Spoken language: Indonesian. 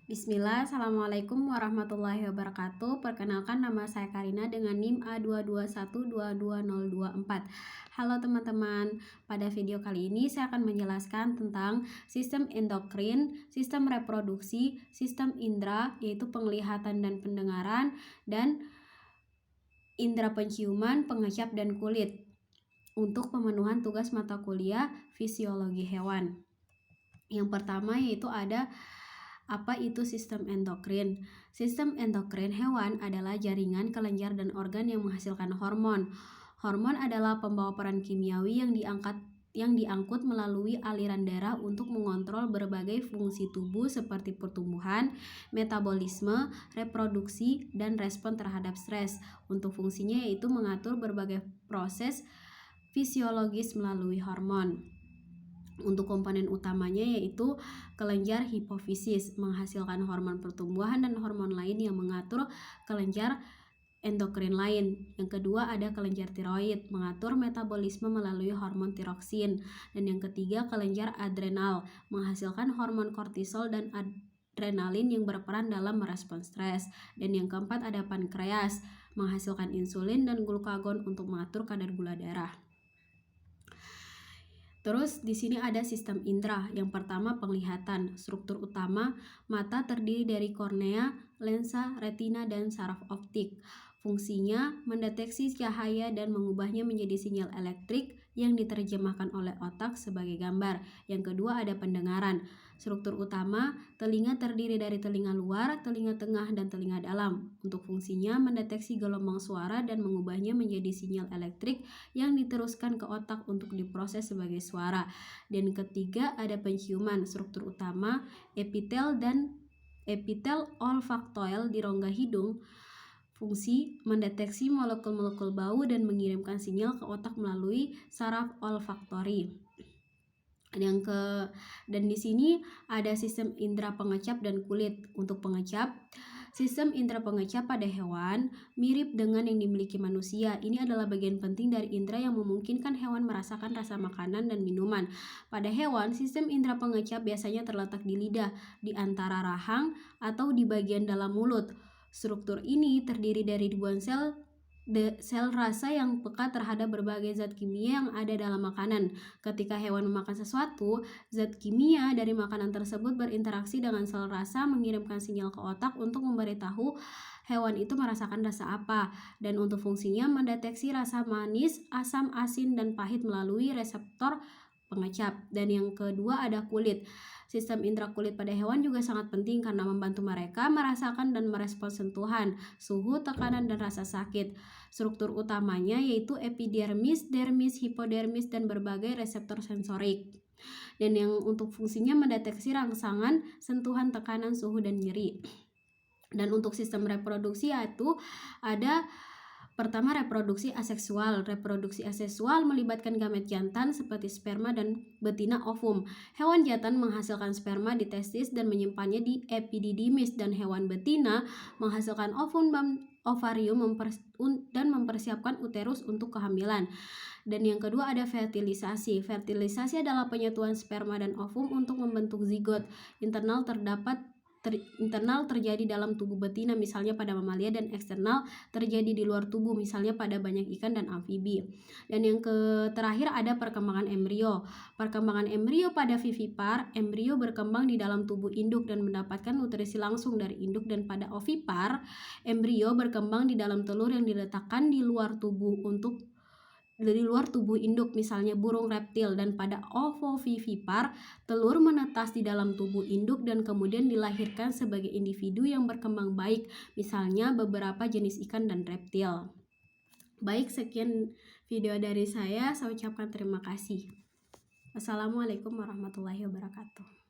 Bismillah, Assalamualaikum warahmatullahi wabarakatuh. Perkenalkan, nama saya Karina dengan NIM A221222024. Halo teman-teman, pada video kali ini saya akan menjelaskan tentang sistem endokrin, sistem reproduksi, sistem indera yaitu penglihatan dan pendengaran, dan indera penciuman, pengecap, dan kulit untuk pemenuhan tugas mata kuliah fisiologi hewan. Yang pertama yaitu ada apa itu sistem endokrin? Sistem endokrin hewan adalah jaringan kelenjar dan organ yang menghasilkan hormon. Hormon adalah pembawa peran kimiawi yang diangkut melalui aliran darah untuk mengontrol berbagai fungsi tubuh seperti pertumbuhan, metabolisme, reproduksi, dan respon terhadap stres. Untuk fungsinya yaitu mengatur berbagai proses fisiologis melalui hormon. Untuk komponen utamanya yaitu kelenjar hipofisis menghasilkan hormon pertumbuhan dan hormon lain yang mengatur kelenjar endokrin lain. Yang kedua ada kelenjar tiroid mengatur metabolisme melalui hormon tiroksin. Dan yang ketiga kelenjar adrenal menghasilkan hormon kortisol dan adrenalin yang berperan dalam merespon stres. Dan yang keempat ada pankreas menghasilkan insulin dan glukagon untuk mengatur kadar gula darah. Terus di sini ada sistem indera. Yang pertama penglihatan. Struktur utama mata terdiri dari kornea, lensa, retina, dan saraf optik. Fungsinya mendeteksi cahaya dan mengubahnya menjadi sinyal elektrik yang diterjemahkan oleh otak sebagai gambar. Yang kedua ada pendengaran. Struktur utama telinga terdiri dari telinga luar, telinga tengah, dan telinga dalam. Untuk fungsinya mendeteksi gelombang suara dan mengubahnya menjadi sinyal elektrik yang diteruskan ke otak untuk diproses sebagai suara. Dan ketiga ada penciuman. Struktur utama epitel dan epitel olfaktoil di rongga hidung. Fungsi mendeteksi molekul-molekul bau dan mengirimkan sinyal ke otak melalui saraf olfaktori. Dan di sini ada sistem indera pengecap dan kulit. Untuk pengecap, sistem indera pengecap pada hewan mirip dengan yang dimiliki manusia. Ini adalah bagian penting dari indera yang memungkinkan hewan merasakan rasa makanan dan minuman. Pada hewan, sistem indera pengecap biasanya terletak di lidah, di antara rahang, atau di bagian dalam mulut. Struktur ini terdiri dari ribuan sel rasa yang peka terhadap berbagai zat kimia yang ada dalam makanan. Ketika hewan memakan sesuatu, zat kimia dari makanan tersebut berinteraksi dengan sel rasa, mengirimkan sinyal ke otak untuk memberitahu hewan itu merasakan rasa apa. Dan untuk fungsinya mendeteksi rasa manis, asam, asin, dan pahit melalui reseptor pengecap. Dan yang kedua ada kulit. Sistem indera kulit pada hewan juga sangat penting karena membantu mereka merasakan dan merespons sentuhan, suhu, tekanan, dan rasa sakit. Struktur utamanya yaitu epidermis, dermis, hipodermis, dan berbagai reseptor sensorik. Dan yang untuk fungsinya mendeteksi rangsangan, sentuhan, tekanan, suhu, dan nyeri. Dan untuk sistem reproduksi yaitu ada pertama reproduksi aseksual. Reproduksi aseksual melibatkan gamet jantan seperti sperma dan betina ovum. Hewan jantan menghasilkan sperma di testis dan menyimpannya di epididymis, dan hewan betina menghasilkan ovum dan ovarium dan mempersiapkan uterus untuk kehamilan. Dan yang kedua ada fertilisasi. Fertilisasi adalah penyatuan sperma dan ovum untuk membentuk zigot. Internal terjadi dalam tubuh betina misalnya pada mamalia, dan eksternal terjadi di luar tubuh misalnya pada banyak ikan dan amfibi. Dan yang terakhir ada perkembangan embrio. Perkembangan embrio pada vivipar, embrio berkembang di dalam tubuh induk dan mendapatkan nutrisi langsung dari induk, dan pada ovipar, embrio berkembang di dalam telur yang diletakkan di luar tubuh induk misalnya burung reptil. Dan pada ovovivipar, telur menetas di dalam tubuh induk dan kemudian dilahirkan sebagai individu yang berkembang baik misalnya beberapa jenis ikan dan reptil. Baik, sekian video dari saya ucapkan terima kasih. Wassalamualaikum warahmatullahi wabarakatuh.